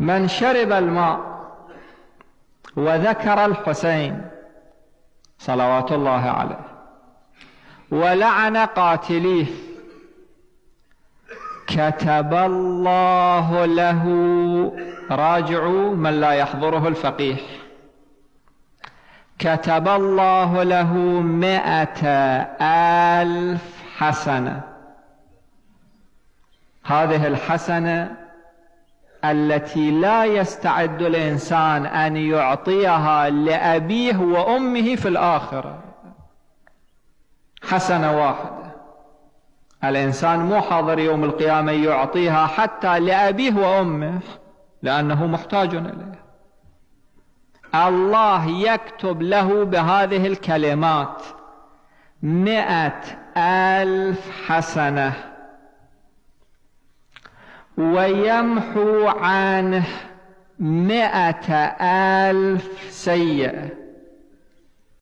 من شرب الماء وذكر الحسين صلوات الله عليه ولعن قاتليه كتب الله له، راجعوا من لا يحضره الفقيه، كتب الله له 100,000 حسنة. هذه الحسنة التي لا يستعد الإنسان أن يعطيها لأبيه وأمه في الآخرة، حسنة واحدة الإنسان مو حاضر يوم القيامة يعطيها حتى لأبيه وأمه لأنه محتاج إليه. الله يكتب له بهذه الكلمات 100,000 حسنة ويمحو عنه 100,000 سيئة.